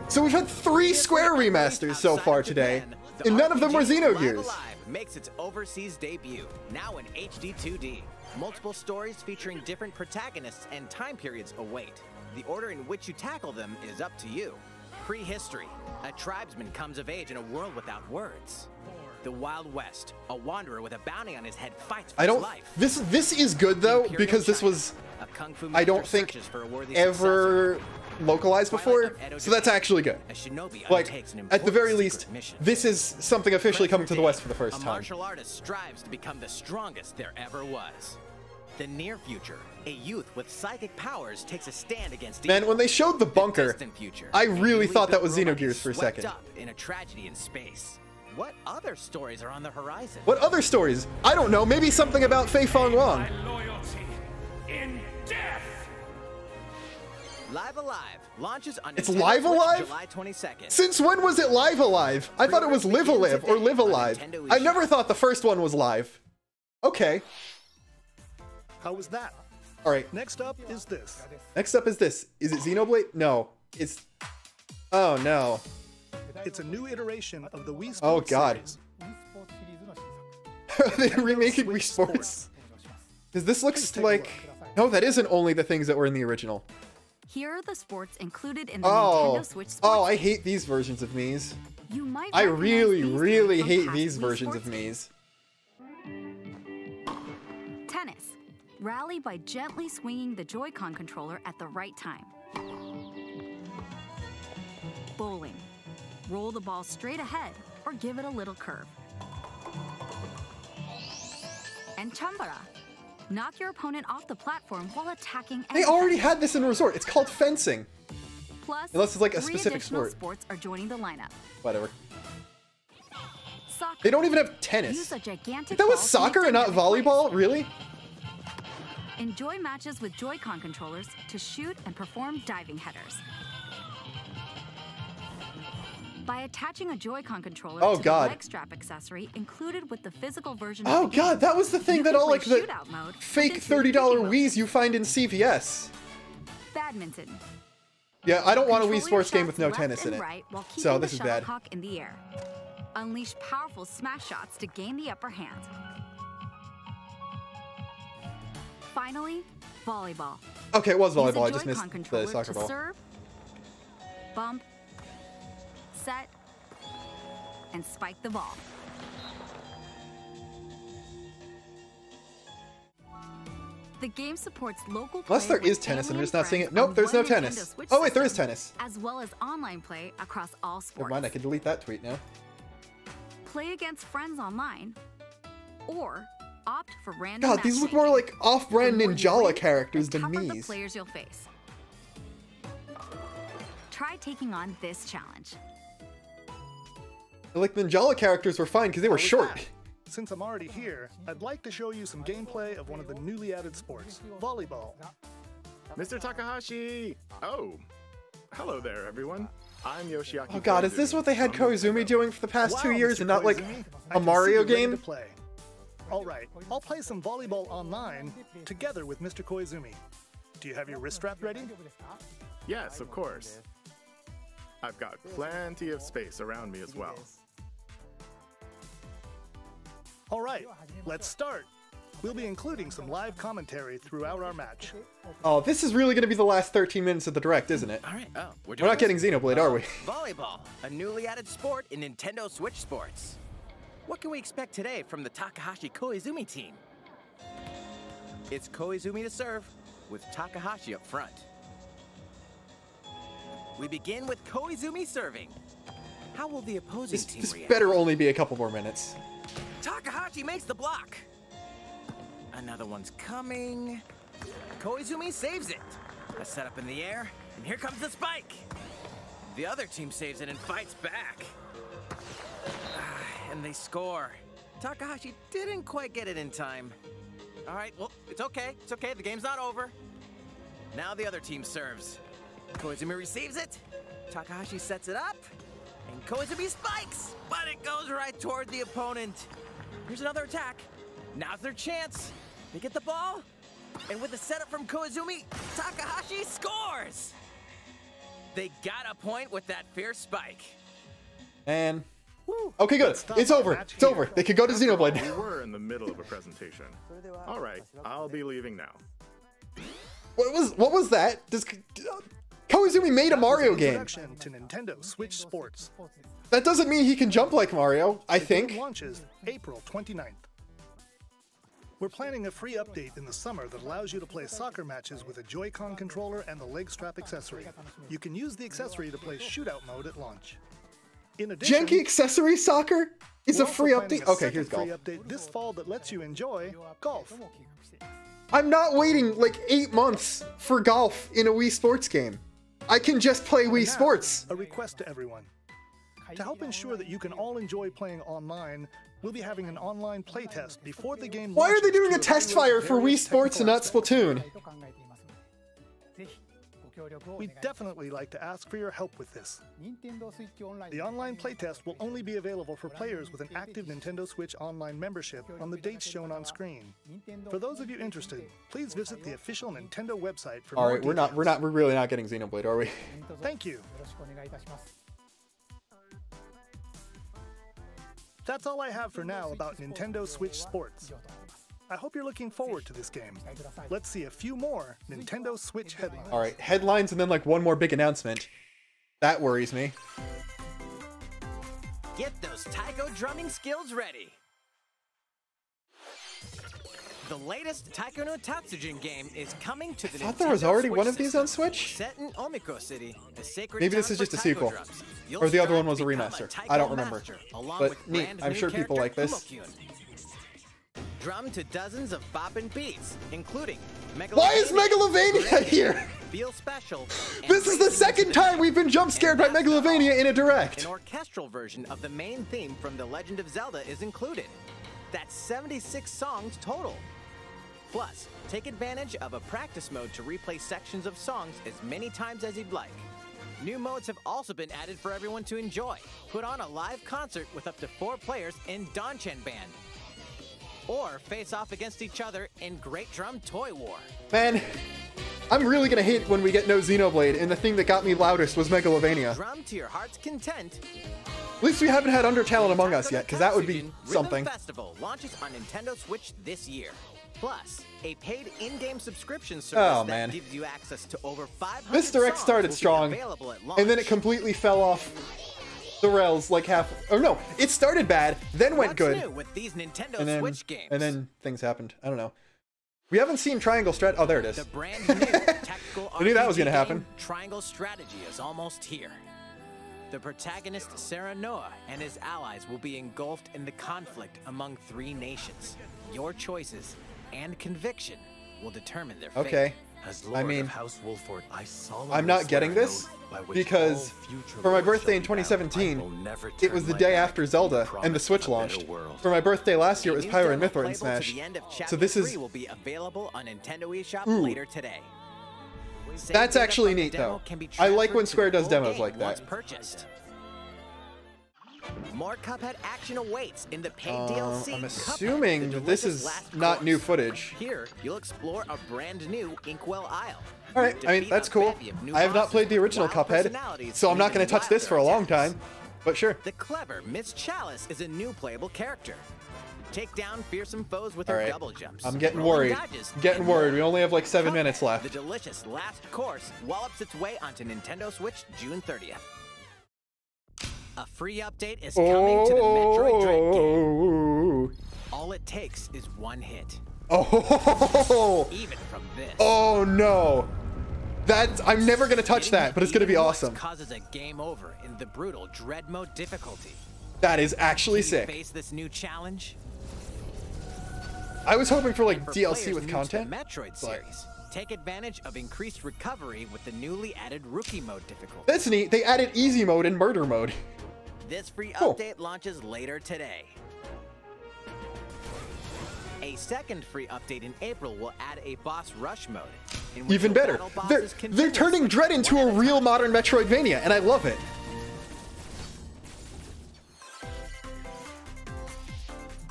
So we've had 3 Square remasters so far today, and none of them were Xenogears. Makes its overseas debut, now in HD 2D. Multiple stories featuring different protagonists and time periods await. The order in which you tackle them is up to you. Prehistory. A tribesman comes of age in a world without words. The Wild West. A wanderer with a bounty on his head fights for his life. This is good though, because this was, I don't think, ever localized before, so that's actually good. Like, at the very least, this is something officially coming to the West for the first time. A martial artist strives to become the strongest there ever was. The near future, a youth with psychic powers takes a stand against Man, when they showed the bunker, I really thought that was Xenogears for a second. Up in a tragedy in space. What other stories are on the horizon? What other stories? I don't know, maybe something about Fei Fong Wong. In death. Live Alive launches on It's Nintendo Live Switch Alive? July 22nd. Since when was it Live Alive? I thought it was Live Alive or Live Alive. I never thought the first one was live. Okay. How was that? Alright. Next up is this. Next up is this. Is it Xenoblade? No. It's... Oh no. It's a new iteration of the Wii Sports Oh god. series. They're remaking Wii Sports. Because this looks like... No, that isn't only the things that were in the original. Here are the sports included in the Nintendo Switch Sports. Oh, I hate these versions of Mii's. You might I recognize really, these really games from hate past these Wii versions Sports of Mii's. Tennis. Rally by gently swinging the Joy-Con controller at the right time. Bowling. Roll the ball straight ahead or give it a little curve. And Chambara. Knock your opponent off the platform while attacking. They already had this in Resort. It's called fencing. Plus, unless it's like a 3 specific additional sport. Sports are joining the lineup. Whatever. Soccer. They don't even have tennis. Use a gigantic That was ball to soccer make and not dynamic volleyball? plays. Really? Enjoy matches with Joy-Con controllers to shoot and perform diving headers. By attaching a Joy-Con controller Oh, to God. the leg strap accessory included with the physical version Oh of the god, game, that was the thing you that can all play like the shootout mode fake within $30 250 Wii's you find in CVS. Badminton. Yeah, I don't want a Wii Control your Sports game with shots no left tennis in and it. right while keeping So the this is bad. shuttlecock in the air. Unleash powerful smash shots to gain the upper hand. Finally, volleyball. Okay, it was Use a volleyball. I just Joy-Con missed the controller soccer to ball. serve, bump, set, and spike the ball. The game supports local play Unless there with is tennis and I'm family just not seeing friends it. Nope, on there's one no Nintendo tennis. Switch Oh wait, there is system, tennis. as well as online play across all sports. Never mind, I can delete that tweet now. Play against friends online, or opt for random God, these look matchmaking. more like off-brand The more you Ninjala win, characters the than tougher the Mii's. players you'll face. Try taking on this challenge. Like the Ninjala characters were fine because they were How was short. that? Since I'm already here, I'd like to show you some gameplay of one of the newly added sports, volleyball. Mr. Takahashi! Oh, hello there, everyone. I'm Yoshiaki. Oh god, is this what they had Koizumi doing for the past 2 Wow, years Mr. and not like Koizumi, I a can Mario see you're ready game? to play. All right, I'll play some volleyball online together with Mr. Koizumi. Do you have your wrist strap ready? Yes, of course. I've got plenty of space around me as well. All right, let's start. We'll be including some live commentary throughout our match. Oh, this is really going to be the last 13 minutes of the Direct, isn't it? All right. Oh, We're not getting Xenoblade, are we? Volleyball, a newly added sport in Nintendo Switch Sports. What can we expect today from the Takahashi Koizumi team? It's Koizumi to serve, with Takahashi up front. We begin with Koizumi serving. How will the opposing team This react? better only be a couple more minutes. Takahashi makes the block. Another one's coming. Koizumi saves it. A setup in the air, and here comes the spike. The other team saves it and fights back. And they score. Takahashi didn't quite get it in time. All right, well, it's okay. It's okay. The game's not over. Now the other team serves. Koizumi receives it. Takahashi sets it up. And Koizumi spikes, but it goes right toward the opponent. Here's another attack. Now's their chance. They get the ball. And with the setup from Koizumi, Takahashi scores! They got a point with that fierce spike. And okay, good. It's over. It's over. They could go to Xenoblade. We were in the middle of a presentation. All right, I'll be leaving now. What was that? Koizumi made a Mario game. Introduction to Nintendo Switch Sports. That doesn't mean he can jump like Mario, I think. Launches April 29th. We're planning a free update in the summer that allows you to play soccer matches with a Joy-Con controller and the leg strap accessory. You can use the accessory to play shootout mode at launch. In addition, Janky Accessory Soccer is a free update. Okay, here's golf. Free update this fall that lets you enjoy golf. I'm not waiting like 8 months for golf in a Wii Sports game. I can just play Wii Sports. A request to everyone. To help ensure that you can all enjoy playing online, we'll be having an online playtest before the game launches. Why are they doing a test fire for Wii Sports and not Splatoon? We'd definitely like to ask for your help with this. The online playtest will only be available for players with an active Nintendo Switch Online membership on the dates shown on screen. For those of you interested, please visit the official Nintendo website for more details. We're really not getting Xenoblade, are we? Thank you. That's all I have for now about Nintendo Switch Sports. I hope you're looking forward to this game. Let's see a few more Nintendo Switch headlines. All right, headlines and then like one more big announcement. That worries me. Get those taiko drumming skills ready. The latest Taiko no Tatsujin game is coming to the I thought there was already one of these on system. Switch? Set in Omiko City, the sacred Maybe this town is just for a taiko sequel. drums. Or the other one You'll was a strive to remaster. become a I don't taiko remember. master, along But with neat. brand I'm new sure people like character this. Kumo-kyun. Drum to dozens of boppin' beats, including Why is Megalovania here? Feel special. This is the second time we've been jump scared by Megalovania in a direct. An orchestral version of the main theme from The Legend of Zelda is included. That's 76 songs total. Plus, take advantage of a practice mode to replay sections of songs as many times as you'd like. New modes have also been added for everyone to enjoy. Put on a live concert with up to 4 players in Donchen Band. Or face off against each other in Great Drum Toy War. Man, I'm really gonna hate when we get no Xenoblade, and the thing that got me loudest was Megalovania. Drum to your heart's content. At least we haven't had Undertale and Among Us yet, because that would be something. Rhythm Festival launches on Nintendo Switch this year. Plus, a paid in-game subscription service that gives you access to over 500 This direct songs started will be strong, available at launch. and then it completely fell off the rails like half. Or no, it started bad, then went What's good, new with these Nintendo and then Switch games? and then things happened. I don't know. We haven't seen Triangle Strat. Oh, there it is. The brand new tactical I knew that was RPG gonna happen. game, Triangle Strategy is almost here. The protagonist, Sarah Noah, and his allies will be engulfed in the conflict among 3 nations. Your choices and conviction will determine their fate. Okay. As I Lord mean, of House Wolford, I solemnly I'm not swear getting an this oath by which because all future for my lords birthday shall in be bound. 2017, I will never it turn was the my day back after and Zelda promise and the Switch a better launched. world. For my birthday last year, it was New Pyro and demo Mythor in playable Smash. To the end of So Chapter this 3 is will be available on Nintendo eShop Ooh. later today. Save that's data actually from the neat demo though. can be I like transferred when to Square the does full demos game like once that. purchased. More Cuphead action awaits in the paid DLC. I'm Cuphead, assuming the this delicious is last not course. new footage. Here, you'll explore a brand new Inkwell Isle. All right, I mean Defeat that's a cool. bevy of new I have not bosses played the with original wild Cuphead, personalities so I'm and not going even to touch this wilder for a long attacks. time. But sure. The clever Miss Chalice is a new playable character. Take down fearsome foes with All her right. double jumps. I'm getting rolling worried. dodges, Getting and worried. more. We only have like 7 Cuphead, minutes left. The delicious last course wallops its way onto Nintendo Switch June 30th. A free update is coming to the Metroid Dread game. All it takes is one hit. Oh! Even from this. Oh no! I'm never gonna touch that, but it's gonna be awesome. Causes a game over in the brutal Dread Mode difficulty. That is actually Can you sick. face this new challenge? I was hoping for like For DLC players with new to content. the Metroid series, take advantage of increased recovery with the newly added Rookie Mode difficulty. That's neat. They added easy mode and murder mode. This free Cool. update launches later today. A second free update in April will add a boss rush mode. In which Even you'll better. battle bosses They're turning continuously, Dread into one a at real time. modern Metroidvania, and I love it.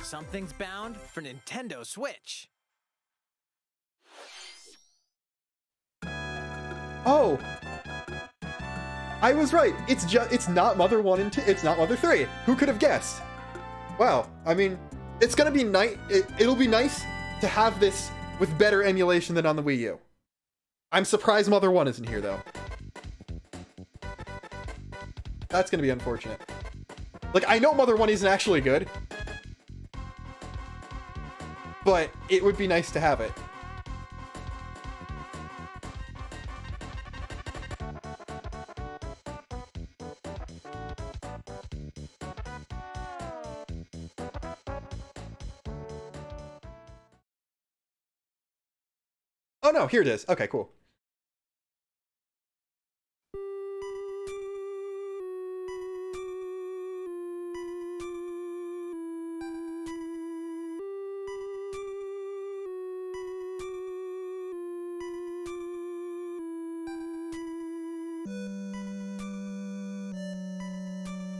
Something's bound for Nintendo Switch. Oh, I was right. It's not Mother 1 and 2. It's not Mother 3. Who could have guessed? Wow. I mean, it's gonna be nice. It'll be nice to have this with better emulation than on the Wii U. I'm surprised Mother 1 isn't here though. That's gonna be unfortunate. Like, I know Mother 1 isn't actually good, but it would be nice to have it. Oh no, here it is. Okay, cool.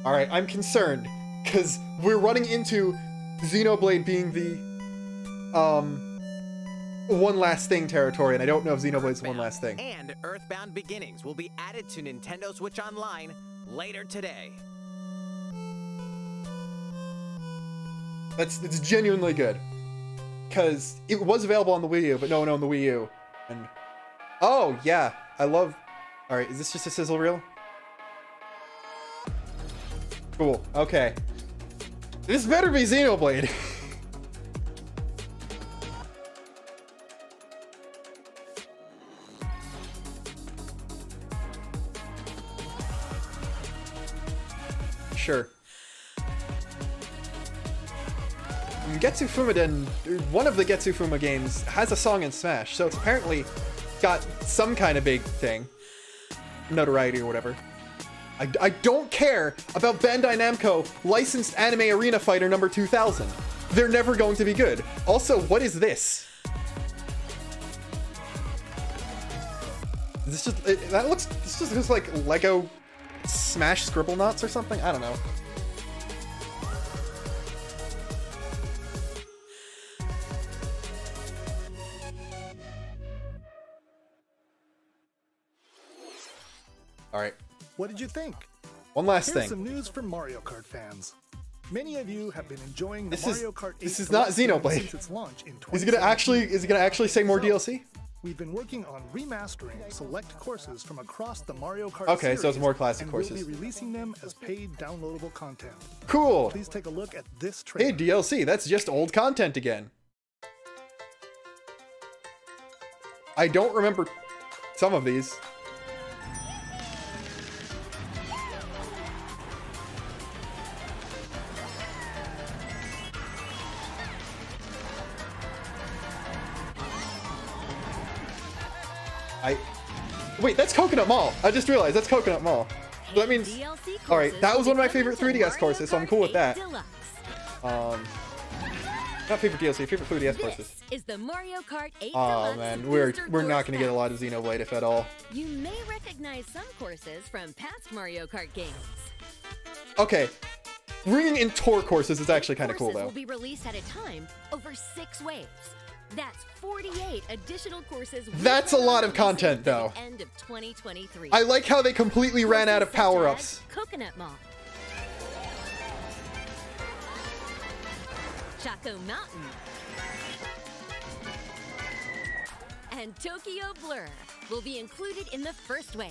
Alright, I'm concerned, because we're running into Xenoblade being the, one last thing territory, and I don't know if Xenoblade's one last thing. And Earthbound Beginnings will be added to Nintendo Switch Online later today. It's genuinely good. Because it was available on the Wii U, but no one owned the Wii U. And oh, yeah, I love... Alright, is this just a sizzle reel? Cool, okay. This better be Xenoblade. Sure. Getsu Fumaden, one of the Getsu Fuma games, has a song in Smash, so it's apparently got some kind of big thing. Notoriety or whatever. I don't care about Bandai Namco licensed anime arena fighter number 2000. They're never going to be good. Also, what is this? Is this just, this just looks like Lego Smash Scribble Knots or something? I don't know. All right. What did you think? One last Here's thing. some news for Mario Kart fans. Many of you have been enjoying the This Mario Kart 8 is not Xenoblade. since its launch in Is it gonna actually say more DLC? We've been working on remastering select courses from across the Mario Kart Okay, series, so it's more classic and courses. We'll be releasing them as paid downloadable content. Cool. Please take a look at this trailer. Hey, DLC. That's just old content again. I don't remember some of these. Wait, that's Coconut Mall. I just realized that's Coconut Mall. So that means... Alright, that was one of my favorite 3DS courses, so I'm cool with that. Not favorite DLC, favorite 3DS courses. Is the Mario Kart 8 Oh Deluxe man, we're Booster not gonna get a Course lot of Xenoblade, if at all. Pack. You may recognize some courses from past Mario Kart games. Okay, bringing in tour courses is actually kind of cool, Courses though. will be released at a time over 6 waves. That's 48 additional courses. That's a lot of content, though. End of 2023. I like how they completely ran out of power-ups. Coconut Mall, Chaco Mountain, and Tokyo Blur will be included in the first wave.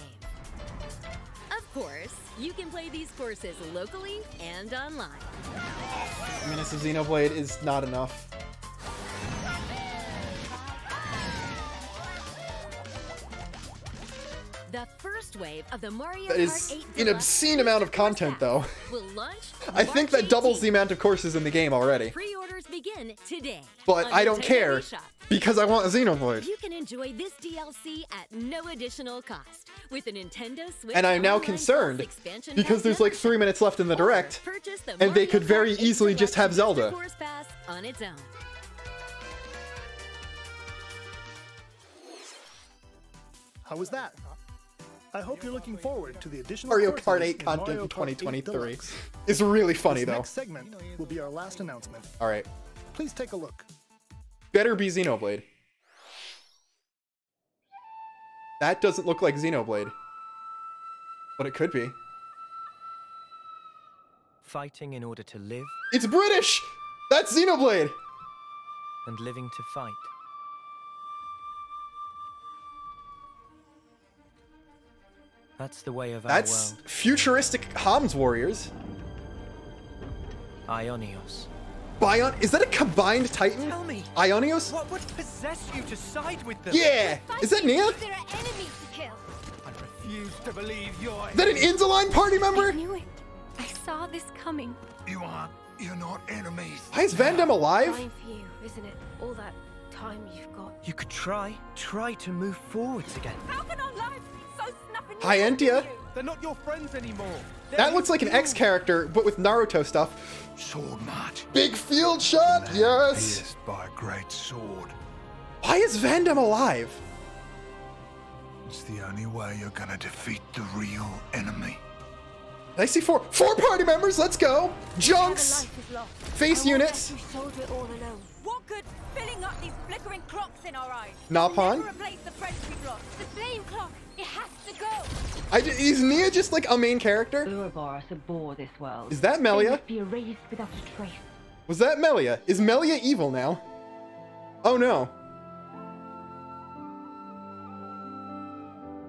Of course, you can play these courses locally and online. Menace of Xenoblade is not enough. The first wave of the Mario That Kart is 8 an Deluxe obscene amount of content, though. will launch I think that March doubles 18th. the amount of courses in the game already. Pre-orders begin today. But on I don't Nintendo care, eShop. because I want a Xenoblade. You can enjoy this DLC at no additional cost with a Nintendo Switch. And I'm now Online concerned, Plus expansion because pass there's like 3 minutes left in the Direct, purchase the and they Mario could very Kart 8 easily just have Deluxe Booster Zelda. Course Pass on its own. How was that? I hope you're looking forward to the additional Mario courses Kart 8 in content Mario in Kart 8 2023 Deluxe. is really funny, This though. next segment will be our last announcement. Alright. Please take a look. Better be Xenoblade. That doesn't look like Xenoblade. But it could be. Fighting in order to live, It's British! That's Xenoblade! and living to fight. That's the way of That's our world. futuristic Homs Warriors. Ionios. Bion, is that a combined Titan? Tell me, Ionios? what would possess you to side with them? Yeah! Is that Nia? There are enemies to kill. I refuse to believe you're... Is that an Inzaline party member? I knew it. I saw this coming. You're not enemies. Why is Vandam alive? Fine for you, isn't it? All that time you've got. You could try to move forwards again. How can our lives be so snuffing? Hi, Entia. They're not your friends anymore. That looks like an X character, but with Naruto stuff. Sword match. Big field shot, yes! Pierced by a great sword. Why is Vandam alive? It's the only way you're gonna defeat the real enemy. I see four party members, let's go! Junks! Face units! You solved it all alone. What good filling up these flickering clocks in our eyes? Napon? Never replace the friends we've lost. The flame clock. It has to go. Is Nia just like a main character? Ouroboros abhor this world. Is that They Melia? must be erased without a trace. Was that Melia? Is Melia evil now? Oh no.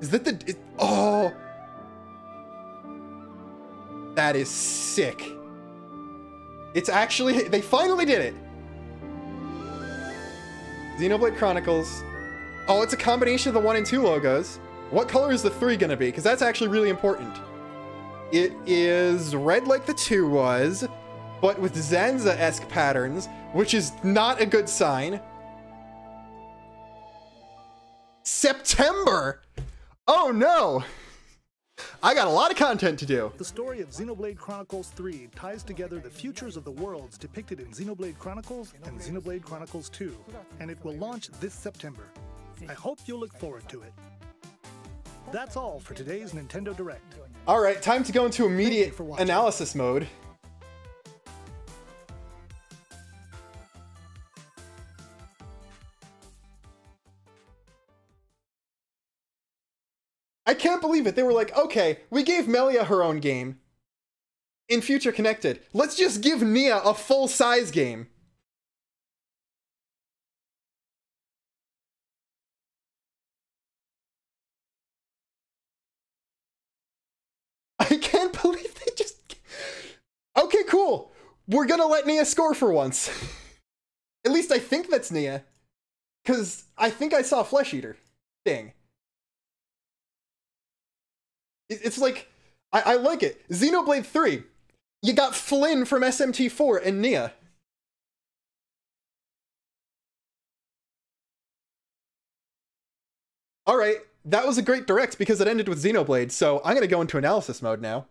Is that the... oh! That is sick. It's actually... they finally did it! Xenoblade Chronicles. Oh, it's a combination of the 1 and 2 logos. What color is the 3 gonna be? Because that's actually really important. It is red like the 2 was, but with Zanza-esque patterns, which is not a good sign. September! Oh no! I got a lot of content to do. The story of Xenoblade Chronicles 3 ties together the futures of the worlds depicted in Xenoblade Chronicles and Xenoblade Chronicles 2, and it will launch this September. I hope you'll look forward to it. That's all for today's Nintendo Direct. Alright, time to go into immediate analysis mode. I can't believe it. They were like, okay, we gave Melia her own game. In Future Connected, let's just give Nia a full-size game. I can't believe they just... okay, cool. We're gonna let Nia score for once. At least I think that's Nia. Because I think I saw Flesh Eater. Dang. It's like, I like it. Xenoblade 3. You got Flynn from SMT4 and Nia. Alright, that was a great direct because it ended with Xenoblade, so I'm gonna go into analysis mode now.